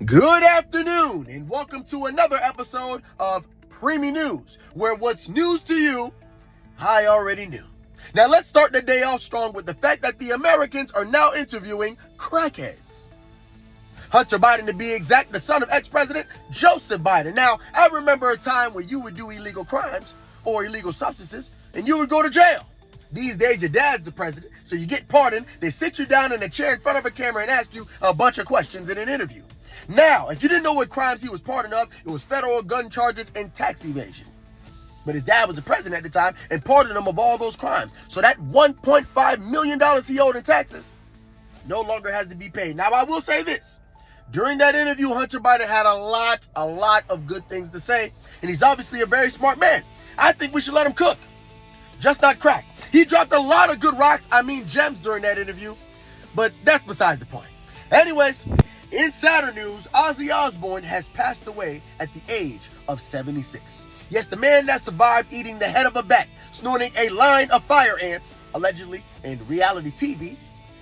Good afternoon, and welcome to another episode of Premi News, where what's news to you, I already knew. Now let's start the day off strong with the fact that the Americans are now interviewing crackheads. Hunter Biden, to be exact, the son of ex-president Joseph Biden. Now, I remember a time when you would do illegal crimes or illegal substances, and you would go to jail. These days, your dad's the president, so you get pardoned, they sit you down in a chair in front of a camera and ask you a bunch of questions in an interview. Now, if you didn't know what crimes he was pardoned of, it was federal gun charges and tax evasion. But his dad was the president at the time and pardoned him of all those crimes. So that $1.5 million he owed in taxes no longer has to be paid. Now, I will say this. During that interview, Hunter Biden had a lot of good things to say. And he's obviously a very smart man. I think we should let him cook. Just not crack. He dropped a lot of good rocks, gems during that interview. But that's besides the point. Anyways, insider news, Ozzy Osbourne has passed away at the age of 76. Yes, the man that survived eating the head of a bat, snorting a line of fire ants, allegedly in reality TV,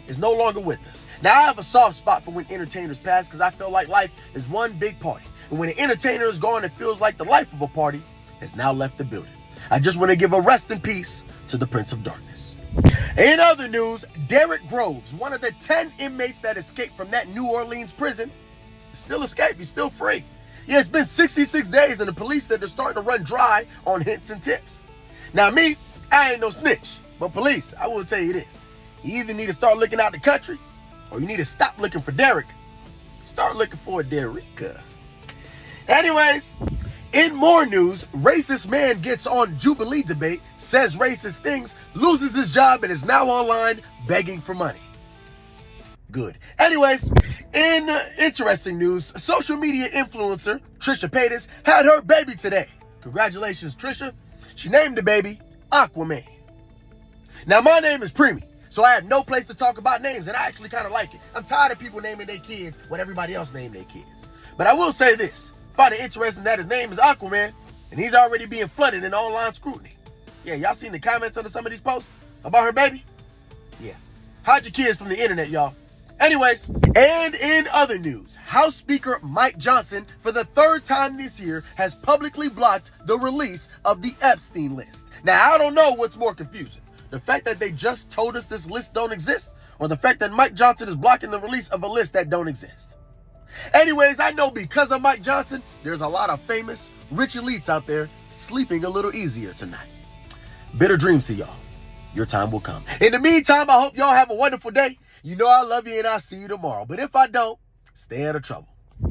is no longer with us. Now, I have a soft spot for when entertainers pass because I feel like life is one big party. And when an entertainer is gone, it feels like the life of a party has now left the building. I just want to give a rest in peace to the Prince of Darkness. In other news, Derrick Groves, one of the 10 inmates that escaped from that New Orleans prison, still escaped. He's still free. Yeah, it's been 66 days and the police said they're starting to run dry on hints and tips. Now me, I ain't no snitch, but police, I will tell you this. You either need to start looking out the country or you need to stop looking for Derrick. Start looking for Derricka. Anyways, in more news, racist man gets on Jubilee debate, says racist things, loses his job, and is now online begging for money. Good. Anyways, in interesting news, social media influencer Trisha Paytas had her baby today. Congratulations, Trisha. She named the baby Aquaman. Now, my name is Premi, so I have no place to talk about names, and I actually kind of like it. I'm tired of people naming their kids what everybody else named their kids. But I will say this. I find it interesting that his name is Aquaman, and he's already being flooded in online scrutiny. Yeah, y'all seen the comments under some of these posts about her baby? Yeah. Hide your kids from the internet, y'all. Anyways, and in other news, House Speaker Mike Johnson, for the third time this year, has publicly blocked the release of the Epstein list. Now, I don't know what's more confusing. The fact that they just told us this list don't exist, or the fact that Mike Johnson is blocking the release of a list that don't exist. Anyways, I know because of Mike Johnson, there's a lot of famous, rich elites out there sleeping a little easier tonight. Bitter dreams to y'all. Your time will come. In the meantime, I hope y'all have a wonderful day. You know I love you and I'll see you tomorrow. But if I don't, stay out of trouble.